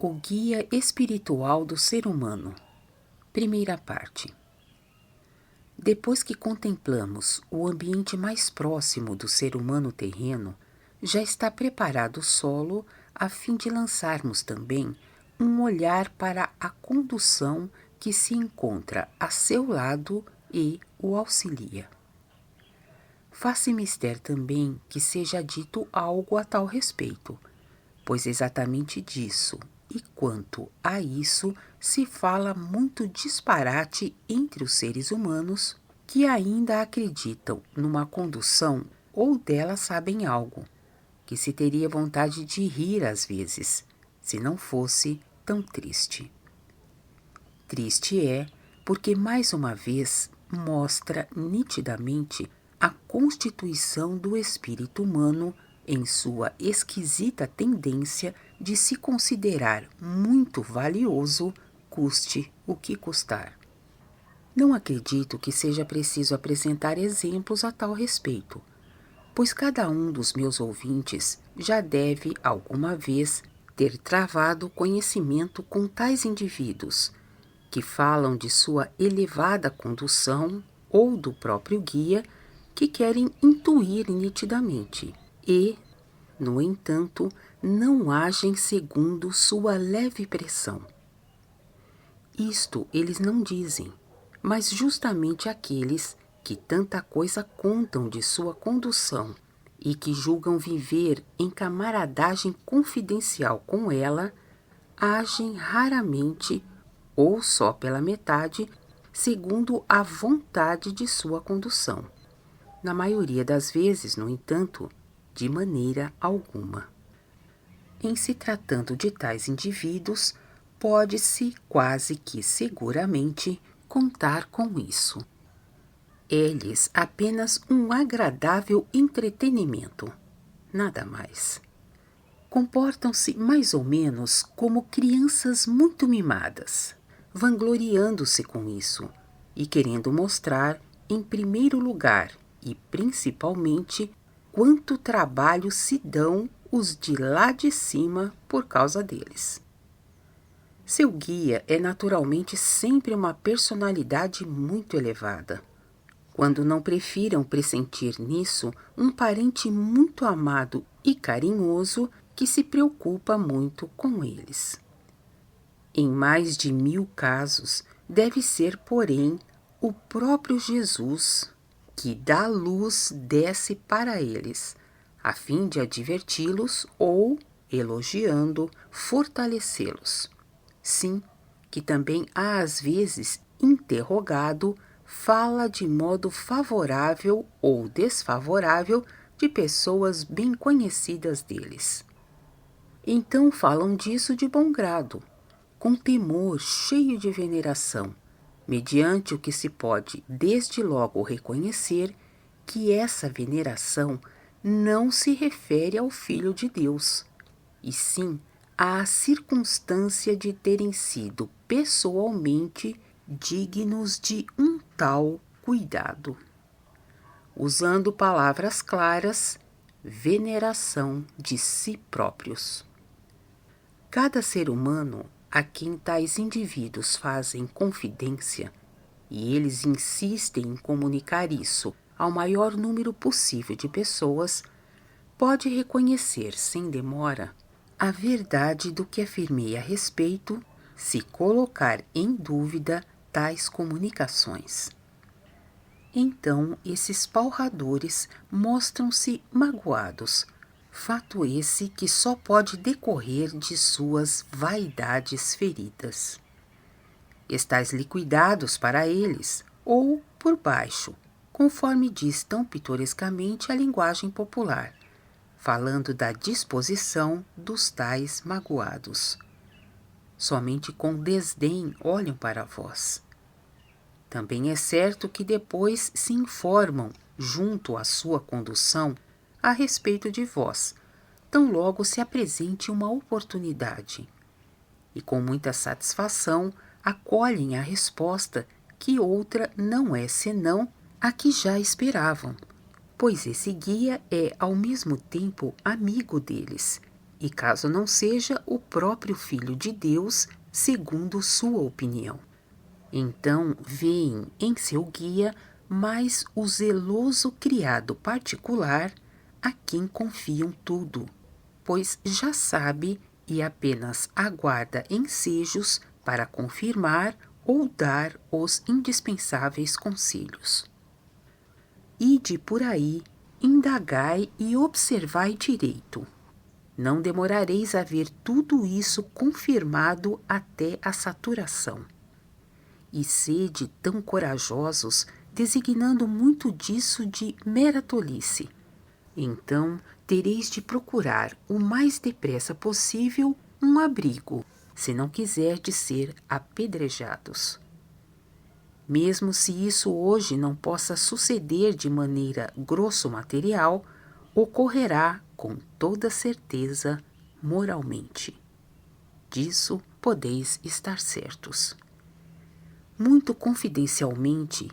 O guia espiritual do ser humano. Primeira parte. Depois que contemplamos o ambiente mais próximo do ser humano terreno, já está preparado o solo a fim de lançarmos também um olhar para a condução que se encontra a seu lado e o auxilia. Faz-se mister também que seja dito algo a tal respeito, pois exatamente disso e quanto a isso se fala muito disparate entre os seres humanos que ainda acreditam numa condução ou dela sabem algo, que se teria vontade de rir às vezes, se não fosse tão triste. Triste é porque mais uma vez mostra nitidamente a constituição do espírito humano em sua esquisita tendência de se considerar muito valioso, custe o que custar. Não acredito que seja preciso apresentar exemplos a tal respeito, pois cada um dos meus ouvintes já deve, alguma vez, ter travado conhecimento com tais indivíduos, que falam de sua elevada condução ou do próprio guia, que querem intuir nitidamente e, no entanto, não agem segundo sua leve pressão. Isto eles não dizem, mas justamente aqueles que tanta coisa contam de sua condução e que julgam viver em camaradagem confidencial com ela, agem raramente ou só pela metade, segundo a vontade de sua condução. Na maioria das vezes, no entanto, de maneira alguma. Em se tratando de tais indivíduos, pode-se quase que seguramente contar com isso. É-lhes apenas um agradável entretenimento, nada mais. Comportam-se mais ou menos como crianças muito mimadas, vangloriando-se com isso e querendo mostrar, em primeiro lugar e principalmente, quanto trabalho se dão os de lá de cima por causa deles. Seu guia é naturalmente sempre uma personalidade muito elevada, quando não prefiram pressentir nisso um parente muito amado e carinhoso que se preocupa muito com eles. Em mais de 1000 casos, deve ser, porém, o próprio Jesus que da luz desce para eles, a fim de adverti-los ou, elogiando, fortalecê-los. Sim, que também às vezes, interrogado, fala de modo favorável ou desfavorável de pessoas bem conhecidas deles. Então falam disso de bom grado, com temor cheio de veneração, mediante o que se pode desde logo reconhecer que essa veneração não se refere ao Filho de Deus, e sim à circunstância de terem sido pessoalmente dignos de um tal cuidado. Usando palavras claras, veneração de si próprios. Cada ser humano a quem tais indivíduos fazem confidência, e eles insistem em comunicar isso ao maior número possível de pessoas, pode reconhecer sem demora a verdade do que afirmei a respeito, se colocar em dúvida tais comunicações. Então esses palradores mostram-se magoados, fato esse que só pode decorrer de suas vaidades feridas. Estais liquidados para eles, ou por baixo, conforme diz tão pitorescamente a linguagem popular, falando da disposição dos tais magoados. Somente com desdém olham para vós. Também é certo que depois se informam, junto à sua condução, a respeito de vós, tão logo se apresente uma oportunidade. E com muita satisfação acolhem a resposta que outra não é senão a que já esperavam, pois esse guia é ao mesmo tempo amigo deles, e caso não seja o próprio Filho de Deus, segundo sua opinião. Então veem em seu guia mais o zeloso criado particular a quem confiam tudo, pois já sabe e apenas aguarda ensejos para confirmar ou dar os indispensáveis conselhos. Ide por aí, indagai e observai direito. Não demorareis a ver tudo isso confirmado até a saturação. E sede tão corajosos, designando muito disso de mera tolice. Então tereis de procurar o mais depressa possível um abrigo, se não quiserdes ser apedrejados. Mesmo se isso hoje não possa suceder de maneira grosso material, ocorrerá com toda certeza moralmente. Disso podeis estar certos. Muito confidencialmente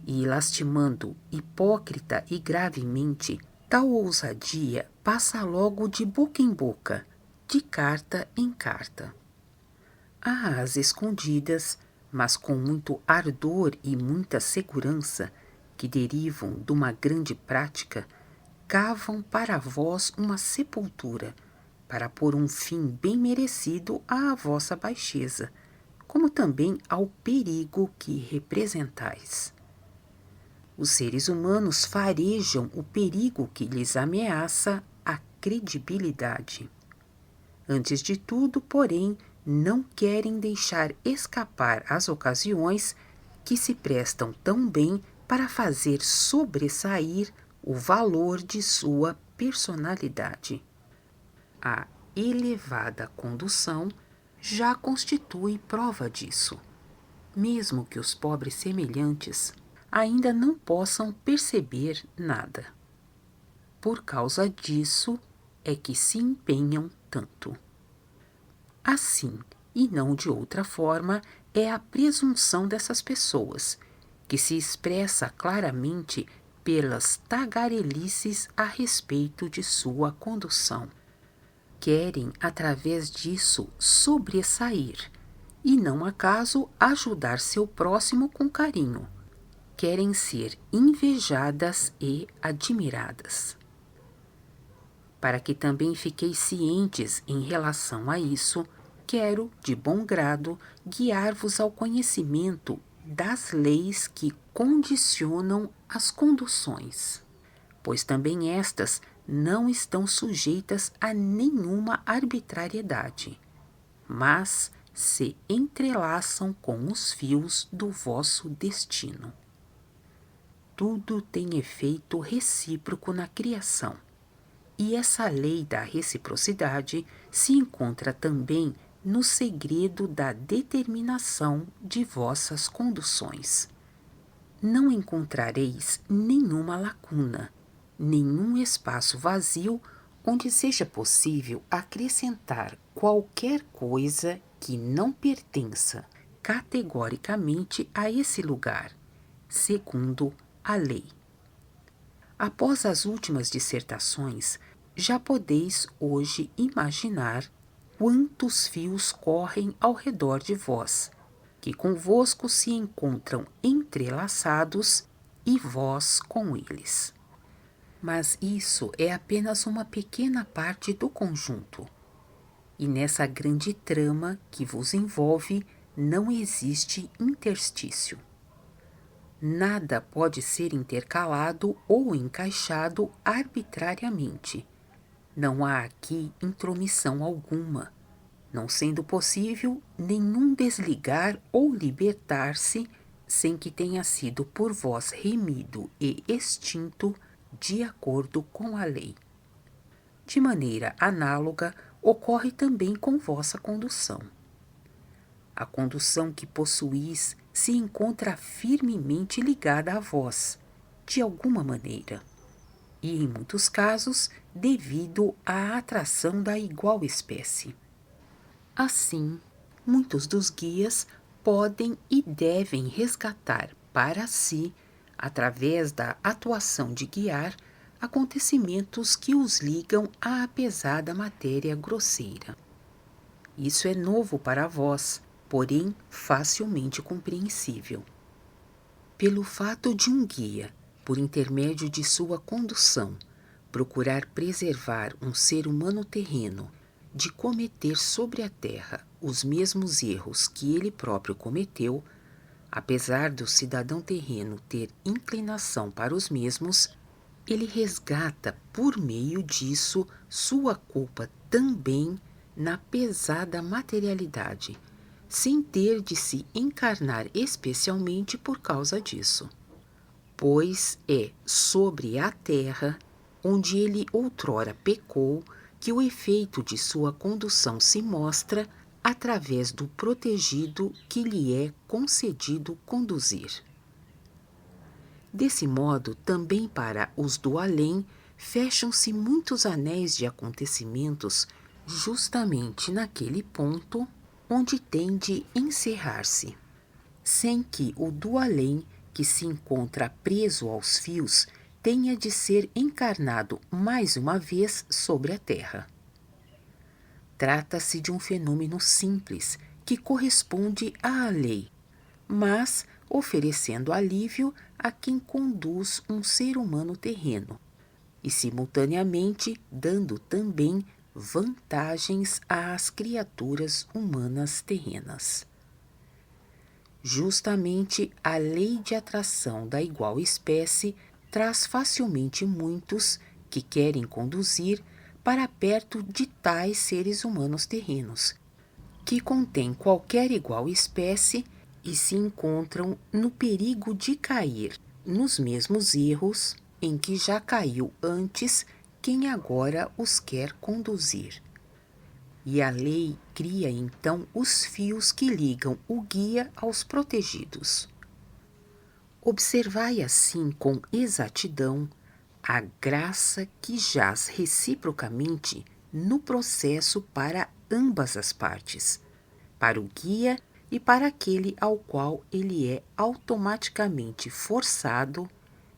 e lastimando hipócrita e gravemente, tal ousadia passa logo de boca em boca, de carta em carta. Às escondidas, mas com muito ardor e muita segurança, que derivam de uma grande prática, cavam para vós uma sepultura, para pôr um fim bem merecido à vossa baixeza, como também ao perigo que representais. Os seres humanos farejam o perigo que lhes ameaça a credibilidade. Antes de tudo, porém, não querem deixar escapar as ocasiões que se prestam tão bem para fazer sobressair o valor de sua personalidade. A elevada condução já constitui prova disso, mesmo que os pobres semelhantes ainda não possam perceber nada. Por causa disso é que se empenham tanto. Assim, e não de outra forma, é a presunção dessas pessoas, que se expressa claramente pelas tagarelices a respeito de sua condução. Querem, através disso, sobressair, e não acaso ajudar seu próximo com carinho. Querem ser invejadas e admiradas. Para que também fiqueis cientes em relação a isso, quero, de bom grado, guiar-vos ao conhecimento das leis que condicionam as conduções, pois também estas não estão sujeitas a nenhuma arbitrariedade, mas se entrelaçam com os fios do vosso destino. Tudo tem efeito recíproco na criação. E essa lei da reciprocidade se encontra também no segredo da determinação de vossas conduções. Não encontrareis nenhuma lacuna, nenhum espaço vazio onde seja possível acrescentar qualquer coisa que não pertença categoricamente a esse lugar, segundo a lei. Após as últimas dissertações, já podeis hoje imaginar quantos fios correm ao redor de vós, que convosco se encontram entrelaçados e vós com eles. Mas isso é apenas uma pequena parte do conjunto, e nessa grande trama que vos envolve não existe interstício. Nada pode ser intercalado ou encaixado arbitrariamente. Não há aqui intromissão alguma, não sendo possível nenhum desligar ou libertar-se sem que tenha sido por vós remido e extinto de acordo com a lei. De maneira análoga, ocorre também com vossa condução. A condução que possuís se encontra firmemente ligada a vós, de alguma maneira, e em muitos casos devido à atração da igual espécie. Assim, muitos dos guias podem e devem resgatar para si, através da atuação de guiar, acontecimentos que os ligam à pesada matéria grosseira. Isso é novo para vós, porém facilmente compreensível. Pelo fato de um guia, por intermédio de sua condução, procurar preservar um ser humano terreno de cometer sobre a terra os mesmos erros que ele próprio cometeu, apesar do cidadão terreno ter inclinação para os mesmos, ele resgata por meio disso sua culpa também na pesada materialidade, sem ter de se encarnar especialmente por causa disso. Pois é sobre a terra, onde ele outrora pecou, que o efeito de sua condução se mostra através do protegido que lhe é concedido conduzir. Desse modo, também para os do além, fecham-se muitos anéis de acontecimentos justamente naquele ponto onde tem de encerrar-se, sem que o do além, que se encontra preso aos fios, tenha de ser encarnado mais uma vez sobre a terra. Trata-se de um fenômeno simples, que corresponde à lei, mas oferecendo alívio a quem conduz um ser humano terreno, e simultaneamente dando também vantagens às criaturas humanas terrenas. Justamente a lei de atração da igual espécie traz facilmente muitos que querem conduzir para perto de tais seres humanos terrenos, que contêm qualquer igual espécie e se encontram no perigo de cair nos mesmos erros em que já caiu antes quem agora os quer conduzir. E a lei cria então os fios que ligam o guia aos protegidos. Observai assim com exatidão a graça que jaz reciprocamente no processo para ambas as partes, para o guia e para aquele ao qual ele é automaticamente forçado,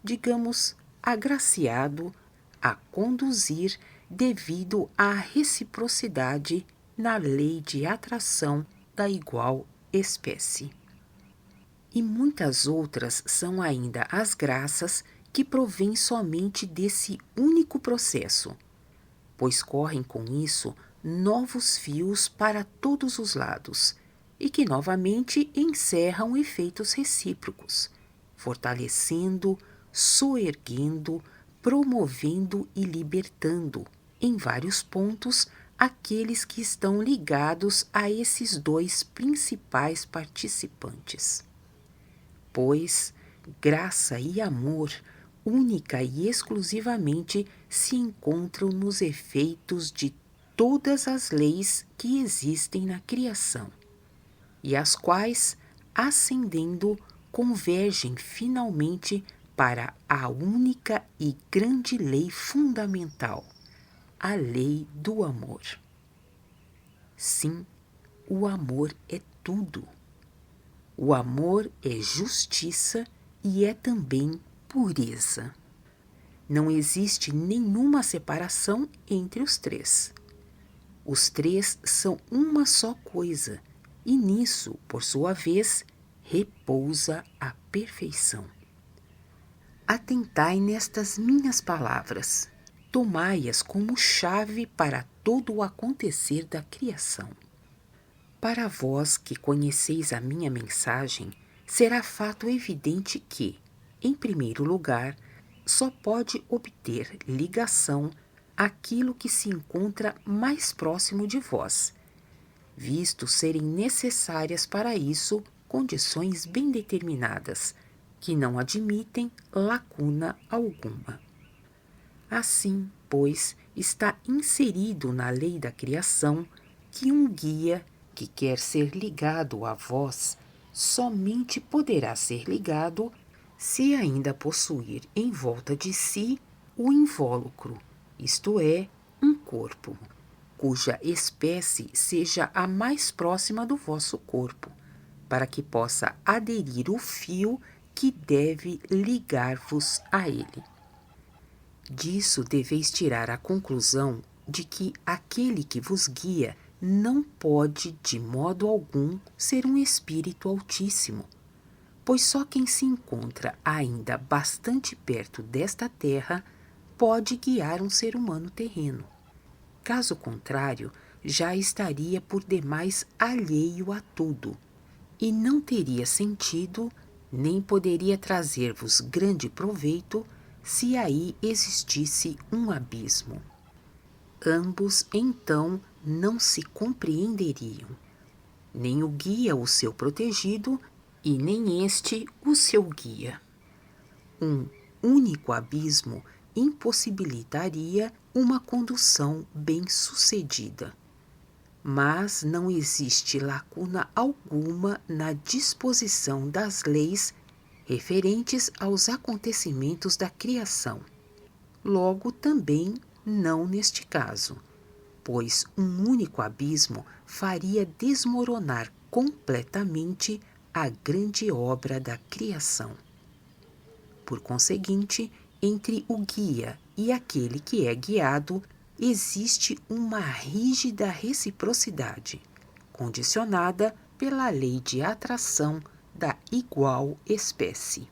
digamos, agraciado, a conduzir devido à reciprocidade na lei de atração da igual espécie. E muitas outras são ainda as graças que provêm somente desse único processo, pois correm com isso novos fios para todos os lados, e que novamente encerram efeitos recíprocos, fortalecendo, soerguendo, promovendo e libertando, em vários pontos, aqueles que estão ligados a esses dois principais participantes. Pois graça e amor, única e exclusivamente, se encontram nos efeitos de todas as leis que existem na criação, e as quais, ascendendo, convergem finalmente para a única e grande lei fundamental, a lei do amor. Sim, o amor é tudo. O amor é justiça e é também pureza. Não existe nenhuma separação entre os três. Os três são uma só coisa, e nisso, por sua vez, repousa a perfeição. Atentai nestas minhas palavras, tomai-as como chave para todo o acontecer da criação. Para vós que conheceis a minha mensagem, será fato evidente que, em primeiro lugar, só pode obter ligação aquilo que se encontra mais próximo de vós, visto serem necessárias para isso condições bem determinadas, que não admitem lacuna alguma. Assim, pois, está inserido na lei da criação que um guia que quer ser ligado a vós somente poderá ser ligado se ainda possuir em volta de si o invólucro, isto é, um corpo, cuja espécie seja a mais próxima do vosso corpo, para que possa aderir o fio que deve ligar-vos a ele. Disso deveis tirar a conclusão de que aquele que vos guia não pode de modo algum ser um espírito altíssimo, pois só quem se encontra ainda bastante perto desta terra pode guiar um ser humano terreno. Caso contrário, já estaria por demais alheio a tudo, e não teria sentido, nem poderia trazer-vos grande proveito, se aí existisse um abismo. Ambos, então, não se compreenderiam, nem o guia o seu protegido, e nem este o seu guia. Um único abismo impossibilitaria uma condução bem-sucedida. Mas não existe lacuna alguma na disposição das leis referentes aos acontecimentos da criação. Logo, também não neste caso, pois um único abismo faria desmoronar completamente a grande obra da criação. Por conseguinte, entre o guia e aquele que é guiado, existe uma rígida reciprocidade, condicionada pela lei de atração da igual espécie.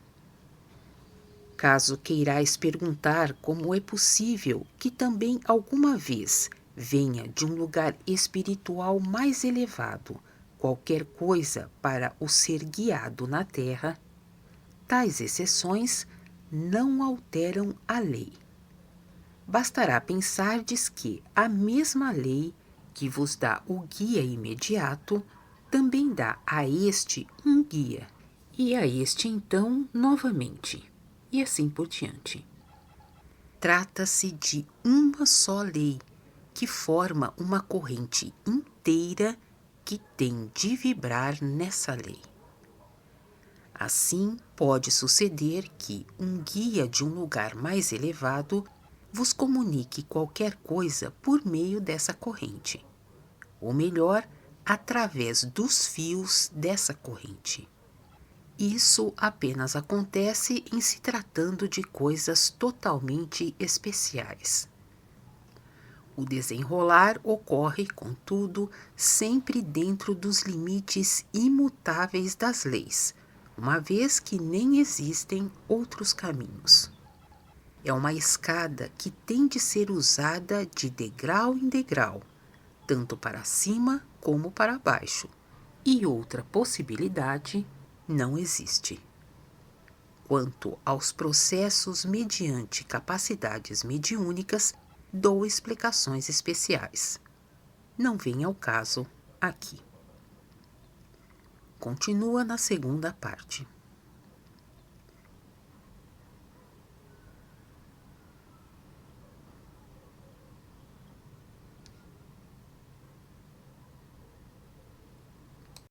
Caso queirais perguntar como é possível que também alguma vez venha de um lugar espiritual mais elevado qualquer coisa para o ser guiado na terra, tais exceções não alteram a lei. Bastará pensardes que a mesma lei que vos dá o guia imediato também dá a este um guia, e a este então novamente, e assim por diante. Trata-se de uma só lei, que forma uma corrente inteira que tem de vibrar nessa lei. Assim, pode suceder que um guia de um lugar mais elevado vos comunique qualquer coisa por meio dessa corrente, ou melhor, através dos fios dessa corrente. Isso apenas acontece em se tratando de coisas totalmente especiais. O desenrolar ocorre, contudo, sempre dentro dos limites imutáveis das leis, uma vez que nem existem outros caminhos. É uma escada que tem de ser usada de degrau em degrau, tanto para cima como para baixo, e outra possibilidade não existe. Quanto aos processos mediante capacidades mediúnicas, dou explicações especiais. Não vem ao caso aqui. Continua na segunda parte.